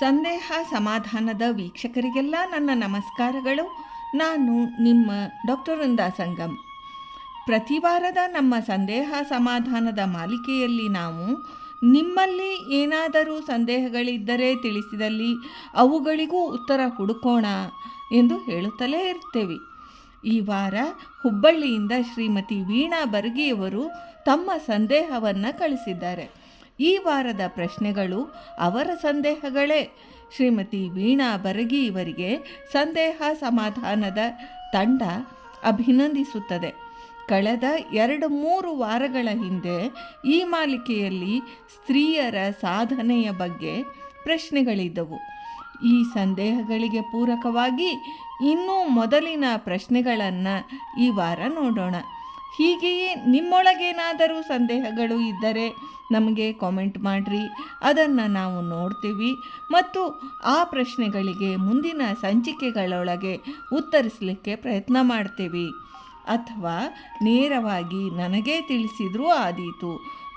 ಸಂದೇಹ ಸಮಾಧಾನದ ವೀಕ್ಷಕರಿಗೆಲ್ಲ ನನ್ನ ನಮಸ್ಕಾರಗಳು. ನಾನು ನಿಮ್ಮ ಡಾಕ್ಟರ್ ವೃಂದಾ ಸಂಗಮ್. ಪ್ರತಿ ವಾರದ ನಮ್ಮ ಸಂದೇಹ ಸಮಾಧಾನದ ಮಾಲಿಕೆಯಲ್ಲಿ ನಾವು ನಿಮ್ಮಲ್ಲಿ ಏನಾದರೂ ಸಂದೇಹಗಳಿದ್ದರೆ ತಿಳಿಸಿದಲ್ಲಿ ಅವುಗಳಿಗೂ ಉತ್ತರ ಹುಡುಕೋಣ ಎಂದು ಹೇಳುತ್ತಲೇ ಇರ್ತೇವೆ. ಈ ವಾರ ಹುಬ್ಬಳ್ಳಿಯಿಂದ ಶ್ರೀಮತಿ ವೀಣಾ ಬರ್ಗಿಯವರು ತಮ್ಮ ಸಂದೇಹವನ್ನು ಕಳಿಸಿದ್ದಾರೆ. ಈ ವಾರದ ಪ್ರಶ್ನೆಗಳು ಅವರ ಸಂದೇಹಗಳೇ. ಶ್ರೀಮತಿ ವೀಣಾ ಬರ್ಗಿ ಇವರಿಗೆ ಸಂದೇಹ ಸಮಾಧಾನದ ತಂಡ ಅಭಿನಂದಿಸುತ್ತದೆ. ಕಳೆದ 2-3 ವಾರಗಳ ಹಿಂದೆ ಈ ಮಾಲಿಕೆಯಲ್ಲಿ ಸ್ತ್ರೀಯರ ಸಾಧನೆಯ ಬಗ್ಗೆ ಪ್ರಶ್ನೆಗಳಿದ್ದವು. ಈ ಸಂದೇಹಗಳಿಗೆ ಪೂರಕವಾಗಿ ಇನ್ನೂ ಮೊದಲಿನ ಪ್ರಶ್ನೆಗಳನ್ನು ಈ ವಾರ ನೋಡೋಣ. ಹೀಗೆಯೇ ನಿಮ್ಮೊಳಗೇನಾದರೂ ಸಂದೇಹಗಳು ಇದ್ದರೆ ನಮಗೆ ಕಾಮೆಂಟ್ ಮಾಡಿರಿ, ಅದನ್ನು ನಾವು ನೋಡ್ತೀವಿ ಮತ್ತು ಆ ಪ್ರಶ್ನೆಗಳಿಗೆ ಮುಂದಿನ ಸಂಚಿಕೆಗಳೊಳಗೆ ಉತ್ತರಿಸಲಿಕ್ಕೆ ಪ್ರಯತ್ನ ಮಾಡ್ತೀವಿ. ಅಥವಾ ನೇರವಾಗಿ ನನಗೇ ತಿಳಿಸಿದರೂ ಆದೀತು.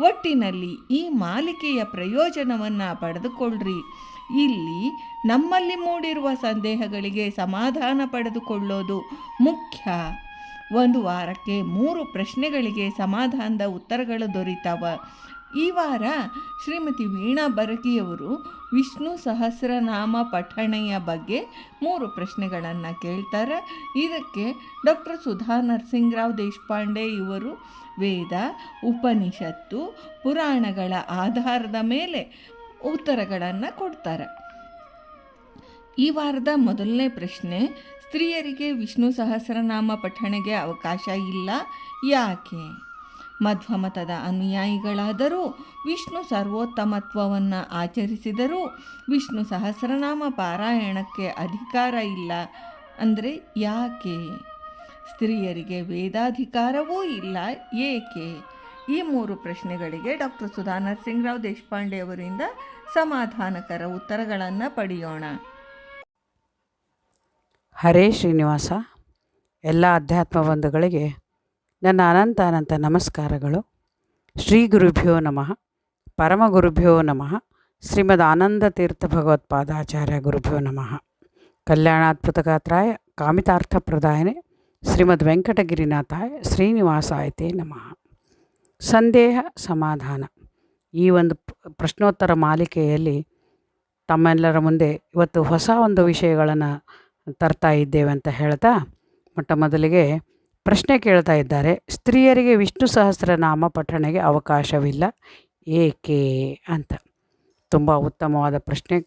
ಒಟ್ಟಿನಲ್ಲಿ ಈ ಮಾಲಿಕೆಯ ಪ್ರಯೋಜನವನ್ನು ಪಡೆದುಕೊಳ್ಳ್ರಿ. ಇಲ್ಲಿ ನಮ್ಮಲ್ಲಿ ಮೂಡಿರುವ ಸಂದೇಹಗಳಿಗೆ ಸಮಾಧಾನ ಪಡೆದುಕೊಳ್ಳೋದು ಮುಖ್ಯ. ಒಂದು ವಾರಕ್ಕೆ 3 ಪ್ರಶ್ನೆಗಳಿಗೆ ಸಮಾಧಾನದ ಉತ್ತರಗಳು ದೊರೀತಾವ. ಈ ವಾರ ಶ್ರೀಮತಿ ವೀಣಾ ಬರ್ಗಿಯವರು ವಿಷ್ಣು ಸಹಸ್ರನಾಮ ಪಠಣೆಯ ಬಗ್ಗೆ 3 ಪ್ರಶ್ನೆಗಳನ್ನು ಕೇಳ್ತಾರೆ. ಇದಕ್ಕೆ ಡಾಕ್ಟರ್ ಸುಧಾ ನರಸಿಂಗರಾವ್ ದೇಶಪಾಂಡೆ ಇವರು ವೇದ, ಉಪನಿಷತ್ತು, ಪುರಾಣಗಳ ಆಧಾರದ ಮೇಲೆ ಉತ್ತರಗಳನ್ನು ಕೊಡ್ತಾರೆ. ಈ ವಾರದ ಮೊದಲನೇ ಪ್ರಶ್ನೆ, ಸ್ತ್ರೀಯರಿಗೆ ವಿಷ್ಣು ಸಹಸ್ರನಾಮ ಪಠಣೆಗೆ ಅವಕಾಶ ಇಲ್ಲ, ಯಾಕೆ? ಮಧ್ವಮತದ ಅನುಯಾಯಿಗಳಾದರೂ ವಿಷ್ಣು ಸರ್ವೋತ್ತಮತ್ವವನ್ನು ಆಚರಿಸಿದರೂ ವಿಷ್ಣು ಸಹಸ್ರನಾಮ ಪಾರಾಯಣಕ್ಕೆ ಅಧಿಕಾರ ಇಲ್ಲ ಅಂದರೆ ಯಾಕೆ? ಸ್ತ್ರೀಯರಿಗೆ ವೇದಾಧಿಕಾರವೂ ಇಲ್ಲ, ಏಕೆ? ಈ 3 ಪ್ರಶ್ನೆಗಳಿಗೆ ಡಾಕ್ಟರ್ ಸುಧಾ ನರಸಿಂಗರಾವ್ ದೇಶಪಾಂಡೆ ಅವರಿಂದ ಸಮಾಧಾನಕರ ಉತ್ತರಗಳನ್ನು ಪಡೆಯೋಣ. ಹರೇ ಶ್ರೀನಿವಾಸ. ಎಲ್ಲ ಅಧ್ಯಾತ್ಮ ಬಂಧುಗಳಿಗೆ ನನ್ನ ಅನಂತ ನಮಸ್ಕಾರಗಳು. ಶ್ರೀ ಗುರುಭ್ಯೋ ನಮಃ, ಪರಮ ಗುರುಭ್ಯೋ ನಮಃ, ಶ್ರೀಮದ್ ಆನಂದ ತೀರ್ಥ ಭಗವತ್ಪಾದಾಚಾರ್ಯ ಗುರುಭ್ಯೋ ನಮಃ. ಕಲ್ಯಾಣಾತ್ಮತಗಾತ್ರಾಯ ಕಾಮಿತಾರ್ಥಪ್ರದಾಯನೆ ಶ್ರೀಮದ್ ವೆಂಕಟಗಿರಿನಾಥಾಯ ಶ್ರೀನಿವಾಸಾಯತೆ ನಮಃ. ಸಂದೇಹ ಸಮಾಧಾನ ಈ ಒಂದು ಪ್ರಶ್ನೋತ್ತರ ಮಾಲಿಕೆಯಲ್ಲಿ ತಮ್ಮೆಲ್ಲರ ಮುಂದೆ ಇವತ್ತು ಹೊಸ ಒಂದು ವಿಷಯಗಳನ್ನು ತರ್ತಾ ಇದ್ದೇವೆ ಅಂತ ಹೇಳ್ತಾ, ಮೊಟ್ಟ ಮೊದಲಿಗೆ ಪ್ರಶ್ನೆ ಕೇಳ್ತಾ ಇದ್ದಾರೆ, ಸ್ತ್ರೀಯರಿಗೆ ವಿಷ್ಣು ಸಹಸ್ರನಾಮ ಪಠಣೆಗೆ ಅವಕಾಶವಿಲ್ಲ, ಏಕೆ ಅಂತ. ತುಂಬ ಉತ್ತಮವಾದ ಪ್ರಶ್ನೆ.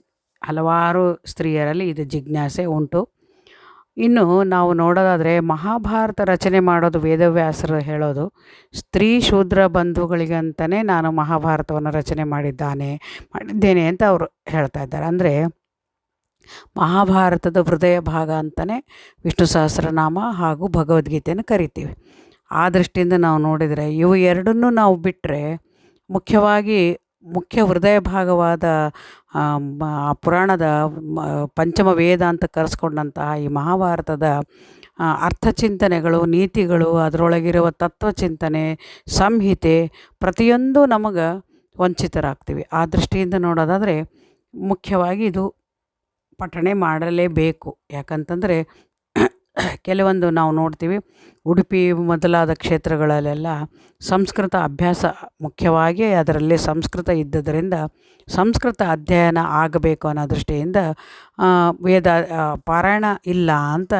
ಹಲವಾರು ಸ್ತ್ರೀಯರಲ್ಲಿ ಇದು ಜಿಜ್ಞಾಸೆ ಉಂಟು. ಇನ್ನು ನಾವು ನೋಡೋದಾದರೆ ಮಹಾಭಾರತ ರಚನೆ ಮಾಡೋದು ವೇದವ್ಯಾಸರು ಹೇಳೋದು, ಸ್ತ್ರೀ ಶೂದ್ರ ಬಂಧುಗಳಿಗಂತಲೇ ನಾನು ಮಹಾಭಾರತವನ್ನು ರಚನೆ ಮಾಡಿದ್ದೇನೆ ಅಂತ ಅವರು ಹೇಳ್ತಾ ಇದ್ದಾರೆ. ಅಂದರೆ ಮಹಾಭಾರತದ ಹೃದಯ ಭಾಗ ಅಂತಲೇ ವಿಷ್ಣು ಸಹಸ್ರನಾಮ ಹಾಗೂ ಭಗವದ್ಗೀತೆಯನ್ನು ಕರಿತೀವಿ. ಆ ದೃಷ್ಟಿಯಿಂದ ನಾವು ನೋಡಿದರೆ ಇವು ಎರಡನ್ನೂ ನಾವು ಬಿಟ್ಟರೆ ಮುಖ್ಯ ಹೃದಯ ಭಾಗವಾದ ಪುರಾಣದ ಪಂಚಮ ವೇದ ಅಂತ ಕರೆಸ್ಕೊಂಡಂತಹ ಈ ಮಹಾಭಾರತದ ಅರ್ಥಚಿಂತನೆಗಳು, ನೀತಿಗಳು, ಅದರೊಳಗಿರುವ ತತ್ವಚಿಂತನೆ, ಸಂಹಿತೆ ಪ್ರತಿಯೊಂದು ನಮಗೆ ವಂಚಿತರಾಗ್ತೀವಿ. ಆ ದೃಷ್ಟಿಯಿಂದ ನೋಡೋದಾದರೆ ಮುಖ್ಯವಾಗಿ ಇದು ಪಠಣೆ ಮಾಡಲೇಬೇಕು. ಯಾಕಂತಂದರೆ ಕೆಲವೊಂದು ನಾವು ನೋಡ್ತೀವಿ, ಉಡುಪಿ ಮೊದಲಾದ ಕ್ಷೇತ್ರಗಳಲ್ಲೆಲ್ಲ ಸಂಸ್ಕೃತ ಅಭ್ಯಾಸ ಮುಖ್ಯವಾಗಿ ಅದರಲ್ಲಿ ಸಂಸ್ಕೃತ ಇದ್ದದರಿಂದ ಸಂಸ್ಕೃತ ಅಧ್ಯಯನ ಆಗಬೇಕು ಅನ್ನೋ ದೃಷ್ಟಿಯಿಂದ ವೇದ ಪಾರಾಯಣ ಇಲ್ಲ ಅಂತ,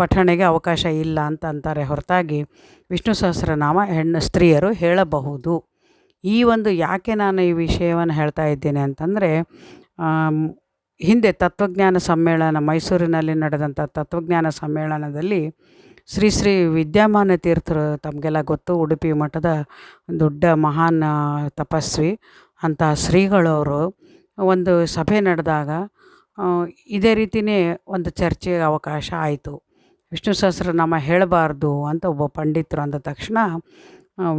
ಪಠಣೆಗೆ ಅವಕಾಶ ಇಲ್ಲ ಅಂತ ಅಂತಾರೆ. ಹೊರತಾಗಿ ವಿಷ್ಣು ಸಹಸ್ರನಾಮ ಸ್ತ್ರೀಯರು ಹೇಳಬಹುದು. ಈ ಒಂದು ಯಾಕೆ ನಾನು ಈ ವಿಷಯವನ್ನು ಹೇಳ್ತಾ ಇದ್ದೇನೆ ಅಂತಂದರೆ, ಹಿಂದೆ ತತ್ವಜ್ಞಾನ ಸಮ್ಮೇಳನ ಮೈಸೂರಿನಲ್ಲಿ ನಡೆದಂಥ ತತ್ವಜ್ಞಾನ ಸಮ್ಮೇಳನದಲ್ಲಿ ಶ್ರೀ ವಿದ್ಯಾಮಾನ ತೀರ್ಥರು, ತಮಗೆಲ್ಲ ಗೊತ್ತು, ಉಡುಪಿ ಮಠದ ದೊಡ್ಡ ಮಹಾನ್ ತಪಸ್ವಿ ಅಂತಹ ಶ್ರೀಗಳವರು ಒಂದು ಸಭೆ ನಡೆದಾಗ ಇದೇ ರೀತಿಯೇ ಒಂದು ಚರ್ಚೆಗೆ ಅವಕಾಶ ಆಯಿತು. ವಿಷ್ಣು ಸಹಸ್ರನಾಮ ಹೇಳಬಾರ್ದು ಅಂತ ಒಬ್ಬ ಪಂಡಿತರು ಅಂದ ತಕ್ಷಣ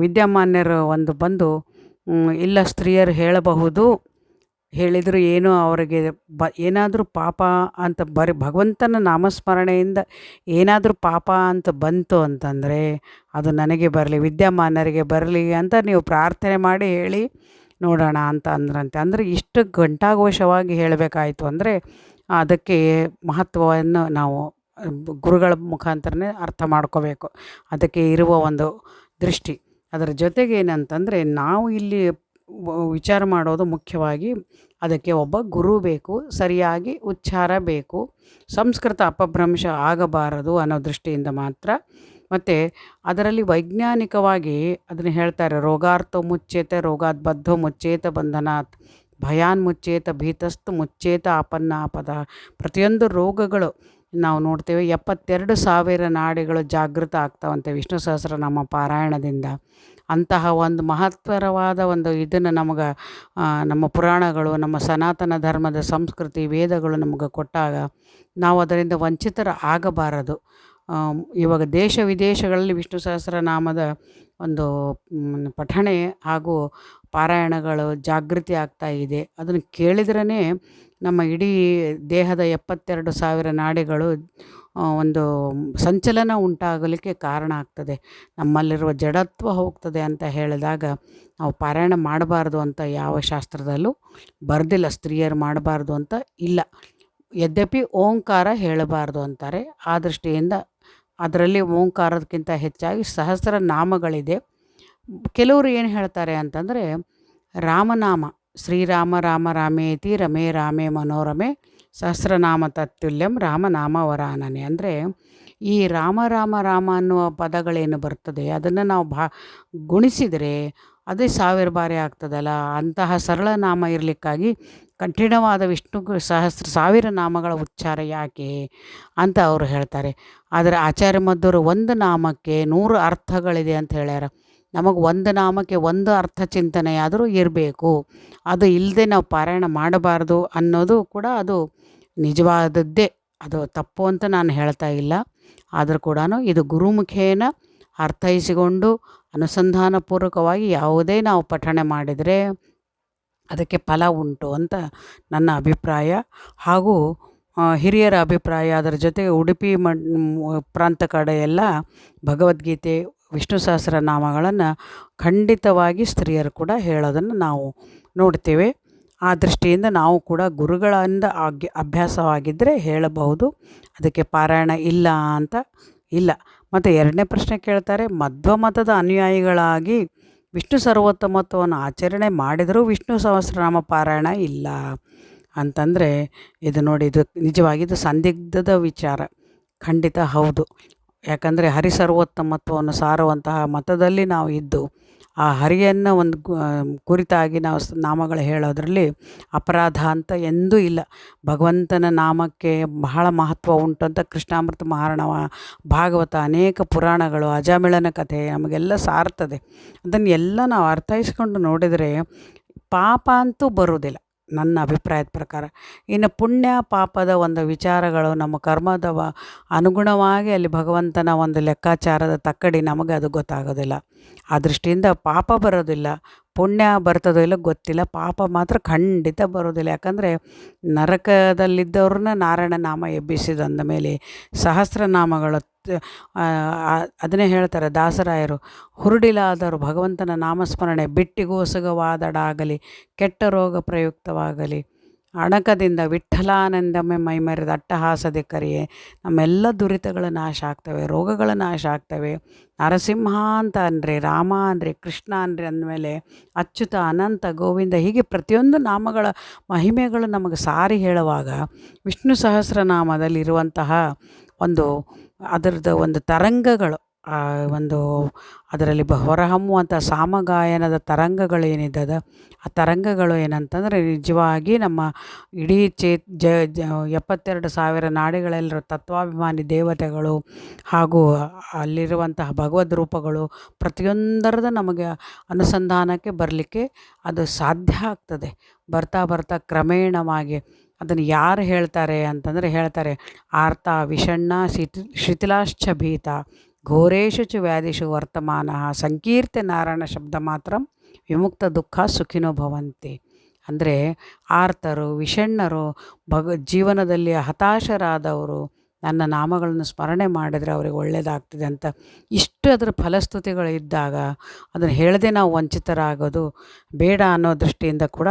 ವಿದ್ಯಾಮಾನ್ಯರು ಬಂದು ಇಲ್ಲ, ಸ್ತ್ರೀಯರು ಹೇಳಬಹುದು, ಹೇಳಿದರೂ ಏನೋ ಅವರಿಗೆ ಏನಾದರೂ ಪಾಪ ಅಂತ ಭಗವಂತನ ನಾಮಸ್ಮರಣೆಯಿಂದ ಏನಾದರೂ ಪಾಪ ಅಂತ ಬಂತು ಅಂತಂದರೆ ಅದು ನನಗೆ ಬರಲಿ, ವಿದ್ಯಾಮಾನ್ಯರಿಗೆ ಬರಲಿ ಅಂತ ನೀವು ಪ್ರಾರ್ಥನೆ ಮಾಡಿ ಹೇಳಿ ನೋಡೋಣ ಅಂತ ಅಂದ್ರಂತೆ. ಅಂದರೆ ಇಷ್ಟು ಘಂಟಾಘೋಷವಾಗಿ ಹೇಳಬೇಕಾಯಿತು ಅಂದರೆ ಅದಕ್ಕೆ ಮಹತ್ವವನ್ನು ನಾವು ಗುರುಗಳ ಮುಖಾಂತರನೇ ಅರ್ಥ ಮಾಡ್ಕೋಬೇಕು. ಅದಕ್ಕೆ ಇರುವ ಒಂದು ದೃಷ್ಟಿ. ಅದರ ಜೊತೆಗೆ ಏನಂತಂದರೆ ನಾವು ಇಲ್ಲಿ ವಿಚಾರ ಮಾಡೋದು ಮುಖ್ಯವಾಗಿ ಅದಕ್ಕೆ ಒಬ್ಬ ಗುರು ಬೇಕು, ಸರಿಯಾಗಿ ಉಚ್ಚಾರ ಬೇಕು, ಸಂಸ್ಕೃತ ಅಪಭ್ರಂಶ ಆಗಬಾರದು ಅನ್ನೋ ದೃಷ್ಟಿಯಿಂದ ಮಾತ್ರ. ಮತ್ತು ಅದರಲ್ಲಿ ವೈಜ್ಞಾನಿಕವಾಗಿ ಅದನ್ನು ಹೇಳ್ತಾರೆ, ರೋಗಾರ್ಥೋ ಮುಚ್ಚೇತ ರೋಗಾತ್ ಬದ್ಧೋ ಮುಚ್ಚೇತ ಬಂಧನಾತ್, ಭಯಾನ್ ಮುಚ್ಚೇತ ಭೀತಸ್ತು ಮುಚ್ಚೇತ ಆಪನ್ನಾಪದ. ಪ್ರತಿಯೊಂದು ರೋಗಗಳು ನಾವು ನೋಡ್ತೇವೆ 72,000 ನಾಡಿಗಳು ಜಾಗೃತ ಆಗ್ತಾವಂತೆ ವಿಷ್ಣು ಸಹಸ್ರನಾಮ ಪಾರಾಯಣದಿಂದ. ಅಂತಹ ಒಂದು ಮಹತ್ತರವಾದ ಒಂದು ಇದನ್ನು ನಮಗೆ ನಮ್ಮ ಪುರಾಣಗಳು, ನಮ್ಮ ಸನಾತನ ಧರ್ಮದ ಸಂಸ್ಕೃತಿ, ವೇದಗಳು ನಮಗೆ ಕೊಟ್ಟಾಗ ನಾವು ಅದರಿಂದ ವಂಚಿತರ ಆಗಬಾರದು. ಇವಾಗ ದೇಶ ವಿದೇಶಗಳಲ್ಲಿ ವಿಷ್ಣು ಸಹಸ್ರನಾಮದ ಒಂದು ಪಠಣೆ ಹಾಗೂ ಪಾರಾಯಣಗಳು ಜಾಗೃತಿ ಆಗ್ತಾ ಇದೆ. ಅದನ್ನು ಕೇಳಿದ್ರೇ ನಮ್ಮ ಇಡೀ ದೇಹದ 72,000 ನಾಡಿಗಳು ಒಂದು ಸಂಚಲನ ಉಂಟಾಗಲಿಕ್ಕೆ ಕಾರಣ ಆಗ್ತದೆ. ನಮ್ಮಲ್ಲಿರುವ ಜಡತ್ವ ಹೋಗ್ತದೆ ಅಂತ ಹೇಳಿದಾಗ ನಾವು ಪಾರಾಯಣ ಮಾಡಬಾರ್ದು ಅಂತ ಯಾವ ಶಾಸ್ತ್ರದಲ್ಲೂ ಬರೆದಿಲ್ಲ. ಸ್ತ್ರೀಯರು ಮಾಡಬಾರ್ದು ಅಂತ ಇಲ್ಲ. ಯದ್ಯಪಿ ಓಂಕಾರ ಹೇಳಬಾರ್ದು ಅಂತಾರೆ. ಆ ದೃಷ್ಟಿಯಿಂದ ಅದರಲ್ಲಿ ಓಂಕಾರದಕ್ಕಿಂತ ಹೆಚ್ಚಾಗಿ ಸಹಸ್ರನಾಮಗಳಿದೆ. ಕೆಲವರು ಏನು ಹೇಳ್ತಾರೆ ಅಂತಂದರೆ, ರಾಮನಾಮ ಶ್ರೀರಾಮ ರಾಮ ರಾಮೇತಿ ರಮೇ ರಾಮೇ ಮನೋರಮೆ ಸಹಸ್ರನಾಮ ತತ್ತುಲ್ಯಂ ರಾಮನಾಮ ವರಾನನೆ. ಅಂದರೆ ಈ ರಾಮ ರಾಮ ರಾಮ ಅನ್ನುವ ಪದಗಳೇನು ಬರ್ತದೆ ಅದನ್ನು ನಾವು ಗುಣಿಸಿದರೆ ಅದೇ 1000 ಬಾರಿ ಆಗ್ತದಲ್ಲ. ಅಂತಹ ಸರಳ ನಾಮ ಇರಲಿಕ್ಕಾಗಿ ಕಠಿಣವಾದ ವಿಷ್ಣು ಸಹಸ್ರ 1000 ನಾಮಗಳ ಉಚ್ಚಾರ ಯಾಕೆ ಅಂತ ಅವರು ಹೇಳ್ತಾರೆ. ಆದರೆ ಆಚಾರ್ಯ ಮಧ್ವರು ಒಂದು ನಾಮಕ್ಕೆ 100 ಅರ್ಥಗಳಿದೆ ಅಂತ ಹೇಳ್ಯಾರ. ನಮಗೆ ಒಂದು ನಾಮಕ್ಕೆ ಒಂದು ಅರ್ಥ ಚಿಂತನೆಯಾದರೂ ಇರಬೇಕು. ಅದು ಇಲ್ಲದೆ ನಾವು ಪಾರಾಯಣ ಮಾಡಬಾರ್ದು ಅನ್ನೋದು ಕೂಡ ಅದು ನಿಜವಾದದ್ದೇ. ಅದು ತಪ್ಪು ಅಂತ ನಾನು ಹೇಳ್ತಾ ಇಲ್ಲ. ಆದರೂ ಕೂಡ ಇದು ಗುರುಮುಖೇನ ಅರ್ಥೈಸಿಕೊಂಡು ಅನುಸಂಧಾನಪೂರ್ವಕವಾಗಿ ಯಾವುದೇ ನಾವು ಪಠಣೆ ಮಾಡಿದರೆ ಅದಕ್ಕೆ ಫಲ ಉಂಟು ಅಂತ ನನ್ನ ಅಭಿಪ್ರಾಯ ಹಾಗೂ ಹಿರಿಯರ ಅಭಿಪ್ರಾಯ. ಅದರ ಜೊತೆಗೆ ಉಡುಪಿ ಪ್ರಾಂತ ಕಡೆ ಎಲ್ಲ ಭಗವದ್ಗೀತೆ ವಿಷ್ಣು ಸಹಸ್ರನಾಮಗಳನ್ನು ಖಂಡಿತವಾಗಿ ಸ್ತ್ರೀಯರು ಕೂಡ ಹೇಳೋದನ್ನು ನಾವು ನೋಡ್ತೇವೆ. ಆ ದೃಷ್ಟಿಯಿಂದ ನಾವು ಕೂಡ ಗುರುಗಳಿಂದ ಅಭ್ಯಾಸವಾಗಿದ್ದರೆ ಹೇಳಬಹುದು. ಅದಕ್ಕೆ ಪಾರಾಯಣ ಇಲ್ಲ ಅಂತ ಇಲ್ಲ. ಮತ್ತು ಎರಡನೇ ಪ್ರಶ್ನೆ ಕೇಳ್ತಾರೆ, ಮಧ್ವ ಮತದ ಅನುಯಾಯಿಗಳಾಗಿ ವಿಷ್ಣು ಸರ್ವೋತ್ತಮತ್ವವನ್ನು ಆಚರಣೆ ಮಾಡಿದರೂ ವಿಷ್ಣು ಸಹಸ್ರನಾಮ ಪಾರಾಯಣ ಇಲ್ಲ ಅಂತಂದರೆ ಇದು ನೋಡಿ, ಇದು ನಿಜವಾಗಿದ್ದು ಸಂದಿಗ್ಧದ ವಿಚಾರ. ಖಂಡಿತ ಹೌದು. ಯಾಕಂದರೆ ಹರಿ ಸರ್ವೋತ್ತಮತ್ವವನ್ನು ಸಾರುವಂತಹ ಮತದಲ್ಲಿ ನಾವು ಇದ್ದು ಆ ಹರಿಯನ್ನು ಒಂದು ಕುರಿತಾಗಿ ನಾವು ನಾಮಗಳು ಹೇಳೋದ್ರಲ್ಲಿ ಅಪರಾಧ ಅಂತ ಎಂದೂ ಇಲ್ಲ. ಭಗವಂತನ ನಾಮಕ್ಕೆ ಬಹಳ ಮಹತ್ವ ಉಂಟು ಅಂತ ಕೃಷ್ಣಾಮೃತ ಮಹಾರ್ಣವ, ಭಾಗವತ, ಅನೇಕ ಪುರಾಣಗಳು, ಅಜಾಮಿಳನ ಕಥೆ ನಮಗೆಲ್ಲ ಸಾರ್ತದೆ. ಅದನ್ನು ಎಲ್ಲ ನಾವು ಅರ್ಥೈಸ್ಕೊಂಡು ನೋಡಿದರೆ ಪಾಪ ಅಂತೂ ಬರುವುದಿಲ್ಲ ನನ್ನ ಅಭಿಪ್ರಾಯದ ಪ್ರಕಾರ. ಇನ್ನು ಪುಣ್ಯ ಪಾಪದ ಒಂದು ವಿಚಾರಗಳು ನಮ್ಮ ಕರ್ಮದ ಅನುಗುಣವಾಗಿ ಅಲ್ಲಿ ಭಗವಂತನ ಒಂದು ಲೆಕ್ಕಾಚಾರದ ತಕ್ಕಡಿ ನಮಗೆ ಅದು ಗೊತ್ತಾಗೋದಿಲ್ಲ. ಆ ದೃಷ್ಟಿಯಿಂದ ಪಾಪ ಬರೋದಿಲ್ಲ. ಪುಣ್ಯ ಬರ್ತದೋ ಇಲ್ಲ ಗೊತ್ತಿಲ್ಲ, ಪಾಪ ಮಾತ್ರ ಖಂಡಿತ ಬರೋದಿಲ್ಲ. ಯಾಕಂದರೆ ನರಕದಲ್ಲಿದ್ದವ್ರನ್ನ ನಾರಾಯಣ ನಾಮ ಎಬ್ಬಿಸಿದಂದ ಮೇಲೆ ಸಹಸ್ರನಾಮಗಳು ಅದನ್ನೇ ಹೇಳ್ತಾರೆ ದಾಸರಾಯರು, ಹುರುಡಿಲಾದರೂ ಭಗವಂತನ ನಾಮಸ್ಮರಣೆ ಬಿಟ್ಟಿಗೋಸಗವಾದಡಾಗಲಿ ಕೆಟ್ಟ ರೋಗ ಪ್ರಯುಕ್ತವಾಗಲಿ ಅಣಕದಿಂದ ವಿಠ್ಠಲಾನಂದಮೆ ಮೈಮರೆದ ಅಟ್ಟಹಾಸದೆ ಕರಿಯೇ. ನಮ್ಮೆಲ್ಲ ದುರಿತಗಳು ನಾಶ ಆಗ್ತವೆ, ರೋಗಗಳ ನಾಶ ಆಗ್ತವೆ. ನರಸಿಂಹ ಅಂತ ಅಂದರೆ, ರಾಮ ಅಂದರೆ, ಕೃಷ್ಣ ಅಂದರೆ ಅಂದಮೇಲೆ ಅಚ್ಯುತ, ಅನಂತ, ಗೋವಿಂದ, ಹೀಗೆ ಪ್ರತಿಯೊಂದು ನಾಮಗಳ ಮಹಿಮೆಗಳು ನಮಗೆ ಸಾರಿ ಹೇಳುವಾಗ ವಿಷ್ಣು ಸಹಸ್ರನಾಮದಲ್ಲಿರುವಂತಹ ಅದರದ್ದು ಒಂದು ತರಂಗಗಳು, ಒಂದು ಅದರಲ್ಲಿ ಹೊರಹೊಮ್ಮುವಂಥ ಸಾಮಗಾಯನದ ತರಂಗಗಳೇನಿದ್ದದ ಆ ತರಂಗಗಳು ಏನಂತಂದರೆ ನಿಜವಾಗಿ ನಮ್ಮ ಇಡೀ 72,000 ನಾಡಿಗಳಲ್ಲಿರೋ ತತ್ವಾಭಿಮಾನಿ ದೇವತೆಗಳು ಹಾಗೂ ಅಲ್ಲಿರುವಂತಹ ಭಗವದ್ ರೂಪಗಳು ಪ್ರತಿಯೊಂದರದ ನಮಗೆ ಅನುಸಂಧಾನಕ್ಕೆ ಬರಲಿಕ್ಕೆ ಅದು ಸಾಧ್ಯ ಆಗ್ತದೆ. ಬರ್ತಾ ಬರ್ತಾ ಕ್ರಮೇಣವಾಗಿ ಅದನ್ನು ಯಾರು ಹೇಳ್ತಾರೆ ಅಂತಂದರೆ ಹೇಳ್ತಾರೆ, ಆರ್ತ ವಿಷಣ್ಣ ಶಿಥಿಲಾಶ್ಚ ಭೀತ ಘೋರೇಶು ಚ ವ್ಯಾಧಿಷು ವರ್ತಮಾನ ಸಂಕೀರ್ತೆ ನಾರಾಯಣ ಶಬ್ದ ಮಾತ್ರ ವಿಮುಕ್ತ ದುಃಖ ಸುಖಿನೋ ಭವಂತಿ. ಅಂದರೆ ಆರ್ತರು, ವಿಷಣ್ಣರು, ಜೀವನದಲ್ಲಿ ಹತಾಶರಾದವರು, ನನ್ನ ನಾಮಗಳನ್ನು ಸ್ಮರಣೆ ಮಾಡಿದರೆ ಅವರಿಗೆ ಒಳ್ಳೆಯದಾಗ್ತದೆ ಅಂತ ಇಷ್ಟು ಅದರ ಫಲಸ್ತುತಿಗಳಿದ್ದಾಗ ಅದನ್ನು ಹೇಳದೆ ನಾವು ವಂಚಿತರಾಗೋದು ಬೇಡ ಅನ್ನೋ ದೃಷ್ಟಿಯಿಂದ ಕೂಡ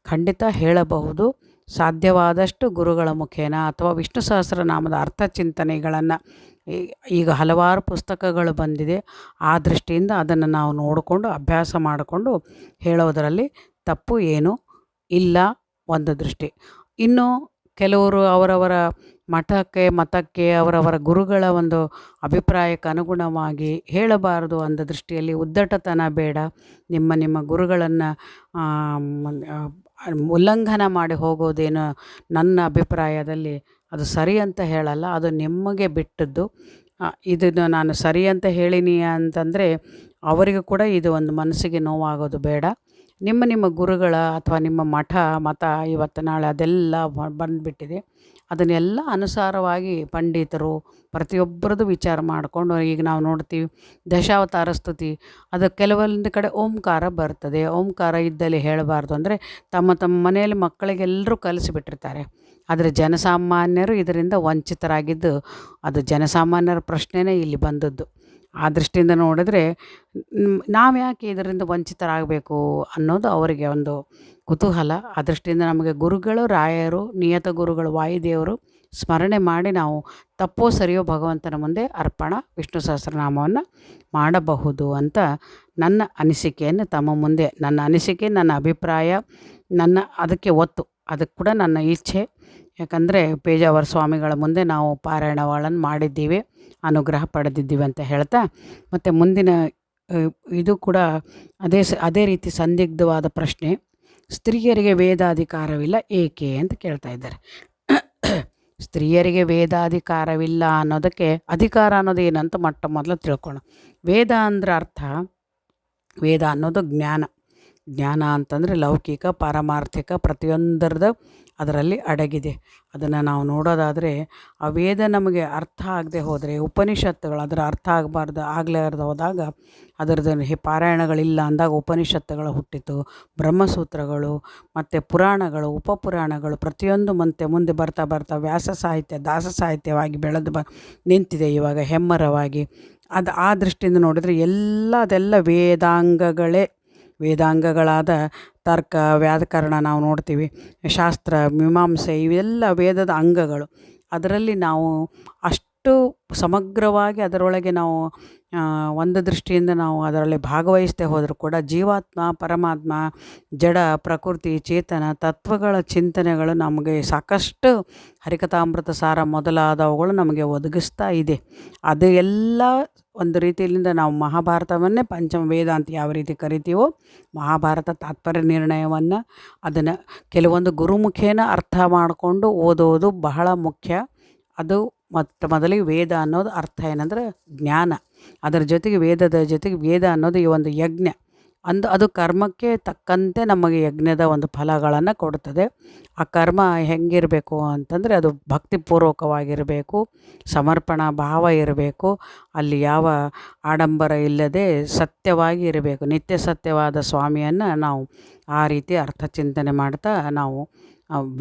ಖಂಡಿತ ಹೇಳಬಹುದು. ಸಾಧ್ಯವಾದಷ್ಟು ಗುರುಗಳ ಮುಖೇನ ಅಥವಾ ವಿಷ್ಣು ಸಹಸ್ರನಾಮದ ಅರ್ಥ ಚಿಂತನೆಗಳನ್ನು ಈಗ ಹಲವಾರು ಪುಸ್ತಕಗಳು ಬಂದಿದೆ. ಆ ದೃಷ್ಟಿಯಿಂದ ಅದನ್ನು ನಾವು ನೋಡಿಕೊಂಡು ಅಭ್ಯಾಸ ಮಾಡಿಕೊಂಡು ಹೇಳೋದರಲ್ಲಿ ತಪ್ಪು ಏನೂ ಇಲ್ಲ, ಒಂದು ದೃಷ್ಟಿ. ಇನ್ನು ಕೆಲವರು ಅವರವರ ಮತಕ್ಕೆ ಅವರವರ ಗುರುಗಳ ಒಂದು ಅಭಿಪ್ರಾಯಕ್ಕೆ ಅನುಗುಣವಾಗಿ ಹೇಳಬಾರದು ಅಂದ ದೃಷ್ಟಿಯಲ್ಲಿ ಉದ್ದಟತನ ಬೇಡ. ನಿಮ್ಮ ಗುರುಗಳನ್ನು ಉಲ್ಲಂಘನ ಮಾಡಿ ಹೋಗೋದೇನು ನನ್ನ ಅಭಿಪ್ರಾಯದಲ್ಲಿ ಅದು ಸರಿ ಅಂತ ಹೇಳಲ್ಲ, ಅದು ನಿಮಗೆ ಬಿಟ್ಟದ್ದು. ಇದನ್ನು ನಾನು ಸರಿ ಅಂತ ಹೇಳಿನಿ ಅಂತಂದರೆ ಅವರಿಗೂ ಕೂಡ ಇದು ಒಂದು ಮನಸ್ಸಿಗೆ ನೋವಾಗೋದು ಬೇಡ. ನಿಮ್ಮ ಗುರುಗಳ ಅಥವಾ ನಿಮ್ಮ ಮತ ಇವತ್ತು ನಾಳೆ ಅದೆಲ್ಲ ಬಂದುಬಿಟ್ಟಿದೆ. ಅದನ್ನೆಲ್ಲ ಅನುಸಾರವಾಗಿ ಪಂಡಿತರು ಪ್ರತಿಯೊಬ್ಬರದ್ದು ವಿಚಾರ ಮಾಡಿಕೊಂಡು, ಈಗ ನಾವು ನೋಡ್ತೀವಿ ದಶಾವತಾರ ಸ್ತುತಿ, ಅದು ಕೆಲವೊಂದು ಕಡೆ ಓಂಕಾರ ಬರ್ತದೆ. ಓಂಕಾರ ಇದ್ದಲ್ಲಿ ಹೇಳಬಾರ್ದು ಅಂದರೆ ತಮ್ಮ ಮನೆಯಲ್ಲಿ ಮಕ್ಕಳಿಗೆಲ್ಲರೂ ಕಲಿಸಿಬಿಟ್ಟಿರ್ತಾರೆ. ಆದರೆ ಜನಸಾಮಾನ್ಯರು ಇದರಿಂದ ವಂಚಿತರಾಗಿದ್ದು, ಅದು ಜನಸಾಮಾನ್ಯರ ಪ್ರಶ್ನೆನೇ ಇಲ್ಲಿ ಬಂದದ್ದು. ಆ ದೃಷ್ಟಿಯಿಂದ ನೋಡಿದ್ರೆ ನಾವು ಯಾಕೆ ಇದರಿಂದ ವಂಚಿತರಾಗಬೇಕು ಅನ್ನೋದು ಅವರಿಗೆ ಒಂದು ಕುತೂಹಲ. ಆ ದೃಷ್ಟಿಯಿಂದ ನಮಗೆ ಗುರುಗಳು, ರಾಯರು, ನಿಯತ ಗುರುಗಳು, ವಾಯುದೇವರು ಸ್ಮರಣೆ ಮಾಡಿ ನಾವು ತಪ್ಪೋ ಸರಿಯೋ ಭಗವಂತನ ಮುಂದೆ ವಿಷ್ಣು ಸಹಸ್ರನಾಮವನ್ನು ಮಾಡಬಹುದು ಅಂತ ನನ್ನ ಅನಿಸಿಕೆಯನ್ನು ತಮ್ಮ ಮುಂದೆ, ನನ್ನ ಅನಿಸಿಕೆ, ನನ್ನ ಅಭಿಪ್ರಾಯ, ಅದಕ್ಕೆ ಒತ್ತು, ಅದಕ್ಕೆ ಕೂಡ ನನ್ನ ಇಚ್ಛೆ. ಯಾಕಂದರೆ ಪೇಜಾವರ ಸ್ವಾಮಿಗಳ ಮುಂದೆ ನಾವು ಪಾರಾಯಣಗಳನ್ನು ಮಾಡಿದ್ದೀವಿ, ಅನುಗ್ರಹ ಪಡೆದಿದ್ದೀವಿ ಅಂತ ಹೇಳ್ತಾ, ಮತ್ತು ಮುಂದಿನ ಇದು ಕೂಡ ಅದೇ ರೀತಿ ಸಂದಿಗ್ಧವಾದ ಪ್ರಶ್ನೆ. ಸ್ತ್ರೀಯರಿಗೆ ವೇದಾಧಿಕಾರವಿಲ್ಲ ಏಕೆ ಅಂತ ಕೇಳ್ತಾ ಇದ್ದಾರೆ. ಸ್ತ್ರೀಯರಿಗೆ ವೇದಾಧಿಕಾರವಿಲ್ಲ ಅನ್ನೋದಕ್ಕೆ ಅಧಿಕಾರ ಅನ್ನೋದು ಏನಂತ ಮೊದಲು ತಿಳ್ಕೊಳ್ಳೋಣ. ವೇದ ಅಂದ್ರೆ ಅರ್ಥ, ವೇದ ಅನ್ನೋದು ಜ್ಞಾನ ಅಂತಂದರೆ ಲೌಕಿಕ ಪಾರಮಾರ್ಥಿಕ ಪ್ರತಿಯೊಂದರದ್ದು ಅದರಲ್ಲಿ ಅಡಗಿದೆ. ಅದನ್ನು ನಾವು ನೋಡೋದಾದರೆ ಆ ವೇದ ನಮಗೆ ಅರ್ಥ ಆಗದೆ ಹೋದರೆ, ಉಪನಿಷತ್ತುಗಳು ಅದರ ಅರ್ಥ ಆಗಲಾರ್ದು ಹೋದಾಗ ಅದರದ್ದು ಪಾರಾಯಣಗಳಿಲ್ಲ ಅಂದಾಗ ಉಪನಿಷತ್ತುಗಳು ಹುಟ್ಟಿತು. ಬ್ರಹ್ಮಸೂತ್ರಗಳು ಮತ್ತು ಪುರಾಣಗಳು, ಉಪಪುರಾಣಗಳು ಪ್ರತಿಯೊಂದು ಮುಂದೆ ಬರ್ತಾ ವ್ಯಾಸ ಸಾಹಿತ್ಯ ದಾಸ ಸಾಹಿತ್ಯವಾಗಿ ಬೆಳೆದು ನಿಂತಿದೆ ಇವಾಗ ಹೆಮ್ಮರವಾಗಿ. ಆ ದೃಷ್ಟಿಯಿಂದ ನೋಡಿದರೆ ಅದೆಲ್ಲ ವೇದಾಂಗಗಳಾದ ತರ್ಕ, ವ್ಯಾಕರಣ ನಾವು ನೋಡ್ತೀವಿ, ಶಾಸ್ತ್ರ, ಮೀಮಾಂಸೆ, ಇವೆಲ್ಲ ವೇದದ ಅಂಗಗಳು. ಅದರಲ್ಲಿ ನಾವು ಅಷ್ಟು ಸಮಗ್ರವಾಗಿ ಅದರೊಳಗೆ ನಾವು ಒಂದು ದೃಷ್ಟಿಯಿಂದ ನಾವು ಅದರಲ್ಲಿ ಭಾಗವಹಿಸದೆ ಹೋದರೂ ಕೂಡ ಜೀವಾತ್ಮ, ಪರಮಾತ್ಮ, ಜಡ, ಪ್ರಕೃತಿ, ಚೇತನ ತತ್ವಗಳ ಚಿಂತನೆಗಳು ನಮಗೆ ಸಾಕಷ್ಟು ಹರಿಕಥಾಮೃತ ಸಾರ ಮೊದಲಾದವುಗಳು ನಮಗೆ ಒದಗಿಸ್ತಾ ಇದೆ. ಅದು ಎಲ್ಲ ಒಂದು ರೀತಿಯಿಂದ ನಾವು ಮಹಾಭಾರತವನ್ನೇ ಪಂಚಮ ವೇದ ಅಂತ ಯಾವ ರೀತಿ ಕರಿತೀವೋ, ಮಹಾಭಾರತ ತಾತ್ಪರ್ಯ ನಿರ್ಣಯವನ್ನು ಅದನ್ನು ಕೆಲವೊಂದು ಗುರುಮುಖೇನ ಅರ್ಥ ಮಾಡಿಕೊಂಡು ಓದೋದು ಬಹಳ ಮುಖ್ಯ. ಅದು ಮೊದಲಿಗೆ ವೇದ ಅನ್ನೋದು ಅರ್ಥ ಏನಂದ್ರೆ ಜ್ಞಾನ. ಅದರ ಜೊತೆಗೆ ವೇದ ಅನ್ನೋದು ಈ ಒಂದು ಯಜ್ಞ ಅದು ಕರ್ಮಕ್ಕೆ ತಕ್ಕಂತೆ ನಮಗೆ ಯಜ್ಞದ ಒಂದು ಫಲಗಳನ್ನು ಕೊಡ್ತದೆ. ಆ ಕರ್ಮ ಹೆಂಗಿರಬೇಕು ಅಂತಂದರೆ ಅದು ಭಕ್ತಿಪೂರ್ವಕವಾಗಿರಬೇಕು, ಸಮರ್ಪಣಾ ಭಾವ ಇರಬೇಕು, ಅಲ್ಲಿ ಯಾವ ಆಡಂಬರ ಇಲ್ಲದೆ ಸತ್ಯವಾಗಿ ಇರಬೇಕು. ನಿತ್ಯ ಸತ್ಯವಾದ ಸ್ವಾಮಿಯನ್ನು ನಾವು ಆ ರೀತಿ ಅರ್ಥ ಚಿಂತನೆ ಮಾಡ್ತಾ ನಾವು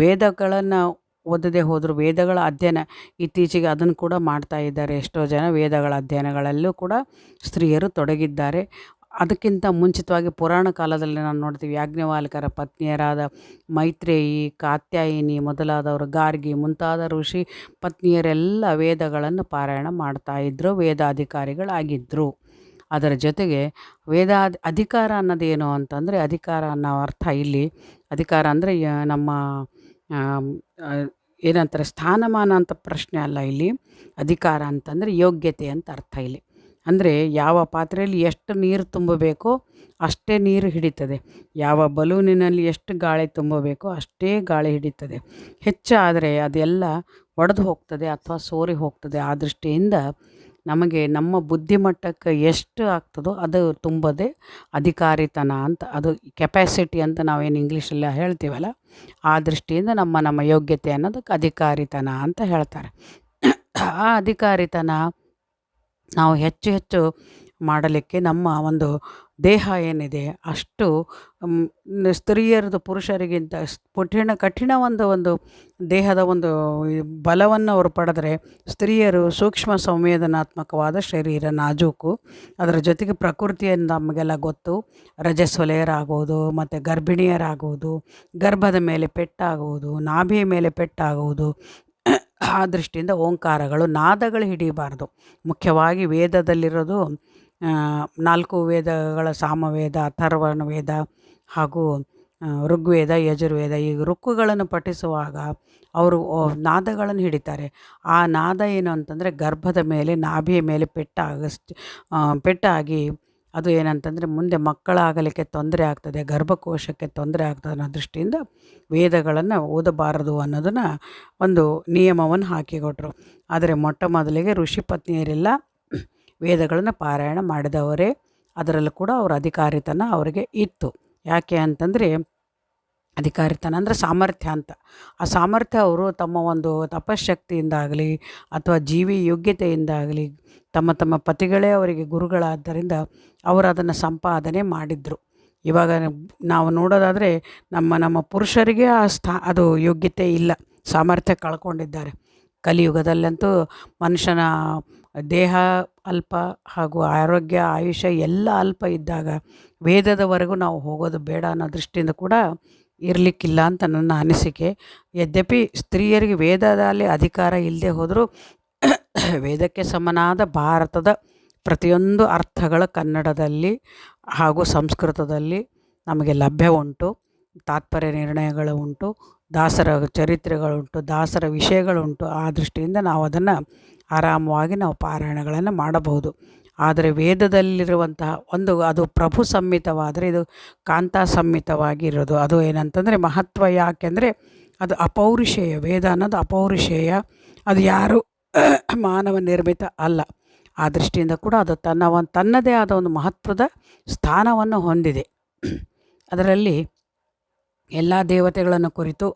ವೇದಗಳನ್ನು ಓದದೆ ಹೋದರೂ ವೇದಗಳ ಅಧ್ಯಯನ ಇತ್ತೀಚೆಗೆ ಅದನ್ನು ಕೂಡ ಮಾಡ್ತಾ ಇದ್ದಾರೆ. ಎಷ್ಟೋ ಜನ ವೇದಗಳ ಅಧ್ಯಯನಗಳಲ್ಲೂ ಕೂಡ ಸ್ತ್ರೀಯರು ತೊಡಗಿದ್ದಾರೆ. ಅದಕ್ಕಿಂತ ಮುಂಚಿತವಾಗಿ ಪುರಾಣ ಕಾಲದಲ್ಲಿ ನಾವು ನೋಡ್ತೀವಿ, ಯಾಜ್ಞವಾಲ್ಕರ ಪತ್ನಿಯರಾದ ಮೈತ್ರೇಯಿ, ಕಾತ್ಯಾಯಿನಿ ಮೊದಲಾದವರು, ಗಾರ್ಗಿ ಮುಂತಾದ ಋಷಿ ಪತ್ನಿಯರೆಲ್ಲ ವೇದಗಳನ್ನು ಪಾರಾಯಣ ಮಾಡ್ತಾಯಿದ್ರು, ವೇದಾಧಿಕಾರಿಗಳಾಗಿದ್ದರು. ಅದರ ಜೊತೆಗೆ ಅಧಿಕಾರ ಅನ್ನೋದೇನು ಅಂತಂದರೆ, ಅಧಿಕಾರ ಅನ್ನೋ ಅರ್ಥ ಇಲ್ಲಿ ಅಧಿಕಾರ ಅಂದರೆ ನಮ್ಮ ಏನಂತಾರೆ ಸ್ಥಾನಮಾನ ಅಂತ ಪ್ರಶ್ನೆ ಅಲ್ಲ. ಇಲ್ಲಿ ಅಧಿಕಾರ ಅಂತಂದರೆ ಯೋಗ್ಯತೆ ಅಂತ ಅರ್ಥ. ಇಲ್ಲಿ ಅಂದರೆ ಯಾವ ಪಾತ್ರೆಯಲ್ಲಿ ಎಷ್ಟು ನೀರು ತುಂಬಬೇಕೋ ಅಷ್ಟೇ ನೀರು ಹಿಡಿತದೆ, ಯಾವ ಬಲೂನಿನಲ್ಲಿ ಎಷ್ಟು ಗಾಳಿ ತುಂಬಬೇಕೋ ಅಷ್ಟೇ ಗಾಳಿ ಹಿಡಿತದೆ. ಹೆಚ್ಚಾದರೆ ಅದೆಲ್ಲ ಒಡೆದು ಹೋಗ್ತದೆ ಅಥವಾ ಸೋರಿ ಹೋಗ್ತದೆ. ಆ ದೃಷ್ಟಿಯಿಂದ ನಮಗೆ ನಮ್ಮ ಬುದ್ಧಿಮಟ್ಟಕ್ಕೆ ಎಷ್ಟು ಆಗ್ತದೋ ಅದು ತುಂಬದೆ ಅಧಿಕಾರಿತನ ಅಂತ, ಅದು ಕೆಪ್ಯಾಸಿಟಿ ಅಂತ ನಾವೇನು ಇಂಗ್ಲೀಷಲ್ಲಿ ಹೇಳ್ತೀವಲ್ಲ, ಆ ದೃಷ್ಟಿಯಿಂದ ನಮ್ಮ ಯೋಗ್ಯತೆ ಅನ್ನೋದಕ್ಕೆ ಅಧಿಕಾರಿತನ ಅಂತ ಹೇಳ್ತಾರೆ. ಆ ಅಧಿಕಾರಿತನ ನಾವು ಹೆಚ್ಚು ಮಾಡಲಿಕ್ಕೆ ನಮ್ಮ ಒಂದು ದೇಹ ಏನಿದೆ ಅಷ್ಟು ಸ್ತ್ರೀಯರದು ಪುರುಷರಿಗಿಂತ ಕಠಿಣ ಒಂದು ದೇಹದ ಒಂದು ಬಲವನ್ನು ಅವರು ಪಡೆದರೆ, ಸ್ತ್ರೀಯರು ಸೂಕ್ಷ್ಮ ಸಂವೇದನಾತ್ಮಕವಾದ ಶರೀರ, ನಾಜೂಕು, ಅದರ ಜೊತೆಗೆ ಪ್ರಕೃತಿಯನ್ನು ನಮಗೆಲ್ಲ ಗೊತ್ತು. ರಜಸ್ವಲೆಯರಾಗುವುದು, ಮತ್ತು ಗರ್ಭಿಣಿಯರಾಗುವುದು, ಗರ್ಭದ ಮೇಲೆ ಪೆಟ್ಟಾಗುವುದು, ನಾಭಿಯ ಮೇಲೆ ಪೆಟ್ಟಾಗುವುದು. ಆ ದೃಷ್ಟಿಯಿಂದ ಓಂಕಾರಗಳು, ನಾದಗಳು ಹಿಡಿಬಾರ್ದು. ಮುಖ್ಯವಾಗಿ ವೇದದಲ್ಲಿರೋದು 4 ವೇದಗಳ ಸಾಮವೇದ, ಅಥರ್ವಣ ವೇದ ಹಾಗೂ ಋಗ್ವೇದ, ಯಜುರ್ವೇದ. ಈ ಋಕ್ಕುಗಳನ್ನು ಪಠಿಸುವಾಗ ಅವರು ನಾದಗಳನ್ನು ಹಿಡಿತಾರೆ. ಆ ನಾದ ಏನು ಅಂತಂದರೆ ಗರ್ಭದ ಮೇಲೆ, ನಾಭಿಯ ಮೇಲೆ ಪೆಟ್ಟಾಗಿ ಅದು ಏನಂತಂದರೆ ಮುಂದೆ ಮಕ್ಕಳಾಗಲಿಕ್ಕೆ ತೊಂದರೆ ಆಗ್ತದೆ, ಗರ್ಭಕೋಶಕ್ಕೆ ತೊಂದರೆ ಆಗ್ತದೆ ಅನ್ನೋ ದೃಷ್ಟಿಯಿಂದ ವೇದಗಳನ್ನು ಓದಬಾರದು ಅನ್ನೋದನ್ನು ಒಂದು ನಿಯಮವನ್ನು ಹಾಕಿಕೊಟ್ರು. ಆದರೆ ಮೊಟ್ಟ ಮೊದಲಿಗೆ ಋಷಿ ಪತ್ನಿಯರೆಲ್ಲ ವೇದಗಳನ್ನು ಪಾರಾಯಣ ಮಾಡಿದವರೇ. ಅದರಲ್ಲೂ ಕೂಡ ಅವರ ಅಧಿಕಾರಿತನ ಅವರಿಗೆ ಇತ್ತು. ಯಾಕೆ ಅಂತಂದರೆ, ಅಧಿಕಾರಿತನ ಅಂದರೆ ಸಾಮರ್ಥ್ಯ ಅಂತ. ಆ ಸಾಮರ್ಥ್ಯ ಅವರು ತಮ್ಮ ಒಂದು ತಪಶ್ಶಕ್ತಿಯಿಂದಾಗಲಿ ಅಥವಾ ಜೀವಿ ಯೋಗ್ಯತೆಯಿಂದಾಗಲಿ, ತಮ್ಮ ಪತಿಗಳೇ ಅವರಿಗೆ ಗುರುಗಳಾದ್ದರಿಂದ ಅವರು ಅದನ್ನು ಸಂಪಾದನೆ ಮಾಡಿದರು. ಇವಾಗ ನಾವು ನೋಡೋದಾದರೆ ನಮ್ಮ ಪುರುಷರಿಗೆ ಅದು ಯೋಗ್ಯತೆ ಇಲ್ಲ, ಸಾಮರ್ಥ್ಯ ಕಳ್ಕೊಂಡಿದ್ದಾರೆ. ಕಲಿಯುಗದಲ್ಲಂತೂ ಮನುಷ್ಯನ ದೇಹ ಅಲ್ಪ ಹಾಗೂ ಆರೋಗ್ಯ, ಆಯುಷ್ಯ ಎಲ್ಲ ಅಲ್ಪ ಇದ್ದಾಗ ವೇದದವರೆಗೂ ನಾವು ಹೋಗೋದು ಬೇಡ ಅನ್ನೋ ದೃಷ್ಟಿಯಿಂದ ಕೂಡ ಇರಲಿಕ್ಕಿಲ್ಲ ಅಂತ ನನ್ನ ಅನಿಸಿಕೆ. ಯದ್ಯಪಿ ಸ್ತ್ರೀಯರಿಗೆ ವೇದದಲ್ಲಿ ಅಧಿಕಾರ ಇಲ್ಲದೆ ಹೋದರೂ ವೇದಕ್ಕೆ ಸಮನಾದ ಭಾರತದ ಪ್ರತಿಯೊಂದು ಅರ್ಥಗಳ ಕನ್ನಡದಲ್ಲಿ ಹಾಗೂ ಸಂಸ್ಕೃತದಲ್ಲಿ ನಮಗೆ ಲಭ್ಯ ಉಂಟು. ತಾತ್ಪರ್ಯ ನಿರ್ಣಯಗಳು ಉಂಟು, ದಾಸರ ಚರಿತ್ರೆಗಳುಂಟು, ದಾಸರ ವಿಷಯಗಳುಂಟು. ಆ ದೃಷ್ಟಿಯಿಂದ ನಾವು ಅದನ್ನು ಆರಾಮವಾಗಿ ನಾವು ಪಾರಾಯಣಗಳನ್ನು ಮಾಡಬಹುದು. ಆದರೆ ವೇದದಲ್ಲಿರುವಂತಹ ಅದು ಪ್ರಭು ಸಂಹಿತವಾದರೆ ಇದು ಕಾಂತಾ ಸಂಹಿತವಾಗಿ ಇರೋದು. ಅದು ಏನಂತಂದರೆ ಮಹತ್ವ ಯಾಕೆಂದರೆ ಅದು ಅಪೌರುಷೇಯ. ವೇದ ಅನ್ನೋದು ಅಪೌರುಷೇಯ, ಅದು ಯಾರು ಮಾನವ ನಿರ್ಮಿತ ಅಲ್ಲ. ಆ ದೃಷ್ಟಿಯಿಂದ ಕೂಡ ಅದು ತನ್ನದೇ ಆದ ಒಂದು ಮಹತ್ವದ ಸ್ಥಾನವನ್ನು ಹೊಂದಿದೆ. ಅದರಲ್ಲಿ ಎಲ್ಲ ದೇವತೆಗಳನ್ನು ಕುರಿತು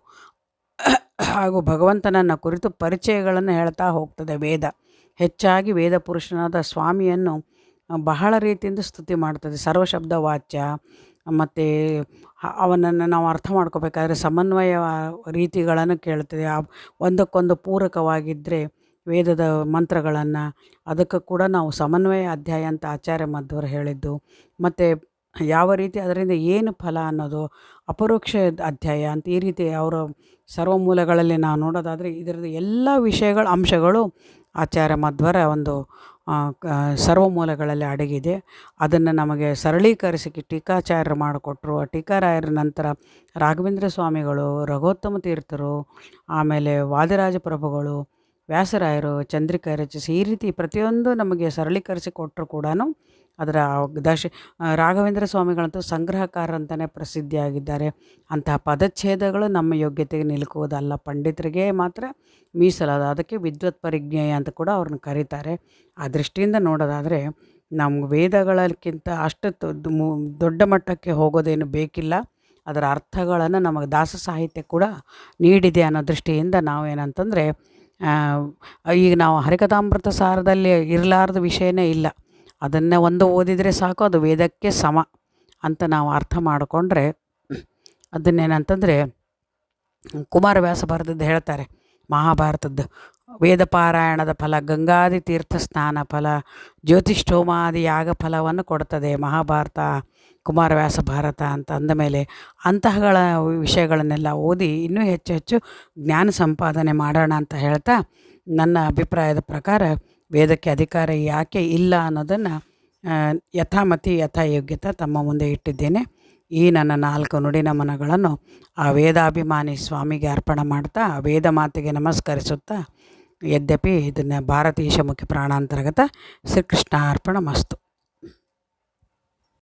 ಹಾಗೂ ಭಗವಂತನನ್ನು ಕುರಿತು ಪರಿಚಯಗಳನ್ನು ಹೇಳ್ತಾ ಹೋಗ್ತದೆ ವೇದ. ಹೆಚ್ಚಾಗಿ ವೇದ ಪುರುಷನಾದ ಸ್ವಾಮಿಯನ್ನು ಬಹಳ ರೀತಿಯಿಂದ ಸ್ತುತಿ ಮಾಡ್ತದೆ. ಸರ್ವಶಬ್ದ ವಾಚ್ಯ. ಮತ್ತು ಅವನನ್ನು ನಾವು ಅರ್ಥ ಮಾಡ್ಕೋಬೇಕಾದ್ರೆ ಸಮನ್ವಯ ರೀತಿಗಳನ್ನು ಕೇಳ್ತದೆ. ಒಂದಕ್ಕೊಂದು ಪೂರಕವಾಗಿದ್ದರೆ ವೇದದ ಮಂತ್ರಗಳನ್ನು, ಅದಕ್ಕೆ ಕೂಡ ನಾವು ಸಮನ್ವಯ ಅಧ್ಯಾಯ ಅಂತ ಆಚಾರ್ಯ ಮಧ್ವರು ಹೇಳಿದ್ದು. ಮತ್ತು ಯಾವ ರೀತಿ ಅದರಿಂದ ಏನು ಫಲ ಅನ್ನೋದು ಅಪರೋಕ್ಷ ಅಧ್ಯಾಯ ಅಂತ, ಈ ರೀತಿ ಅವರ ಸರ್ವಮೂಲಗಳಲ್ಲಿ ನಾವು ನೋಡೋದಾದರೆ ಇದರದ್ದು ಎಲ್ಲ ಅಂಶಗಳು ಆಚಾರ್ಯ ಮಧ್ವರ ಒಂದು ಸರ್ವಮೂಲಗಳಲ್ಲಿ ಅಡಗಿದೆ. ಅದನ್ನು ನಮಗೆ ಸರಳೀಕರಿಸಿ ಟೀಕಾಚಾರ್ಯರು ಮಾಡಿಕೊಟ್ರು. ಆ ಟೀಕಾರಾಯರ ನಂತರ ರಾಘವೇಂದ್ರ ಸ್ವಾಮಿಗಳು, ರಘೋತ್ತಮ ತೀರ್ಥರು, ಆಮೇಲೆ ವಾದಿರಾಜ ಪ್ರಭುಗಳು, ವ್ಯಾಸರಾಯರು ಚಂದ್ರಿಕಾ ರಚಿಸಿ, ಈ ರೀತಿ ಪ್ರತಿಯೊಂದು ನಮಗೆ ಸರಳೀಕರಿಸಿ ಕೊಟ್ಟರು ಕೂಡ ಅದರ ರಾಘವೇಂದ್ರ ಸ್ವಾಮಿಗಳಂತೂ ಸಂಗ್ರಹಕಾರ ಅಂತಲೇ ಪ್ರಸಿದ್ಧಿಯಾಗಿದ್ದಾರೆ. ಅಂತಹ ಪದಚ್ಛೇದಗಳು ನಮ್ಮ ಯೋಗ್ಯತೆಗೆ ನಿಲುಕುವುದಲ್ಲ, ಪಂಡಿತರಿಗೆ ಮಾತ್ರ ಮೀಸಲಾದ. ಅದಕ್ಕೆ ವಿದ್ವತ್ ಪರಿಜ್ಞೇಯ ಅಂತ ಕೂಡ ಅವ್ರನ್ನ ಕರೀತಾರೆ. ಆ ದೃಷ್ಟಿಯಿಂದ ನೋಡೋದಾದರೆ ನಮ್ಗೆ ವೇದಗಳಕ್ಕಿಂತ ಅಷ್ಟು ದೊಡ್ಡ ಮಟ್ಟಕ್ಕೆ ಹೋಗೋದೇನು ಬೇಕಿಲ್ಲ. ಅದರ ಅರ್ಥಗಳನ್ನು ನಮಗೆ ದಾಸ ಸಾಹಿತ್ಯ ಕೂಡ ನೀಡಿದೆ ಅನ್ನೋ ದೃಷ್ಟಿಯಿಂದ ನಾವೇನಂತಂದರೆ, ಈಗ ನಾವು ಹರಿಕಥಾಮೃತ ಸಾರದಲ್ಲಿ ಇರಲಾರ್ದ ವಿಷಯನೇ ಇಲ್ಲ. ಅದನ್ನೇ ಒಂದು ಓದಿದರೆ ಸಾಕು, ಅದು ವೇದಕ್ಕೆ ಸಮ ಅಂತ ನಾವು ಅರ್ಥ ಮಾಡಿಕೊಂಡ್ರೆ, ಅದನ್ನೇನಂತಂದರೆ ಕುಮಾರವ್ಯಾಸ ಬರೆದದ್ದು ಹೇಳ್ತಾರೆ ಮಹಾಭಾರತದ್ದು. ವೇದ ಪಾರಾಯಣದ ಫಲ ಗಂಗಾದಿ ತೀರ್ಥ ಸ್ನಾನ ಫಲ, ಜ್ಯೋತಿಷ್ಠೋಮಾದಿ ಯಾಗ ಫಲವನ್ನು ಕೊಡ್ತದೆ ಮಹಾಭಾರತ, ಕುಮಾರವ್ಯಾಸ ಭಾರತ ಅಂತ ಅಂದಮೇಲೆ ಅಂತಹಗಳ ವಿಷಯಗಳನ್ನೆಲ್ಲ ಓದಿ ಇನ್ನೂ ಹೆಚ್ಚು ಜ್ಞಾನ ಸಂಪಾದನೆ ಮಾಡೋಣ ಅಂತ ಹೇಳ್ತಾ, ನನ್ನ ಅಭಿಪ್ರಾಯದ ಪ್ರಕಾರ ವೇದಕ್ಕೆ ಅಧಿಕಾರ ಯಾಕೆ ಇಲ್ಲ ಅನ್ನೋದನ್ನು ಯಥಾಮತಿ ಯಥಾಯೋಗ್ಯತೆ ತಮ್ಮ ಮುಂದೆ ಇಟ್ಟಿದ್ದೇನೆ. ಈ ನನ್ನ 4 ನುಡಿ ನಮನಗಳನ್ನು ಆ ವೇದಾಭಿಮಾನಿ ಸ್ವಾಮಿಗೆ ಅರ್ಪಣೆ ಮಾಡ್ತಾ, ವೇದ ಮಾತೆಗೆ ನಮಸ್ಕರಿಸುತ್ತಾ, ಯದ್ಯಪಿ ಇದನ್ನು ಭಾರತೀಶ ಮುಖ್ಯ ಪ್ರಾಣಾಂತರ್ಗತ ಶ್ರೀಕೃಷ್ಣ ಅರ್ಪಣ ಮಸ್ತು.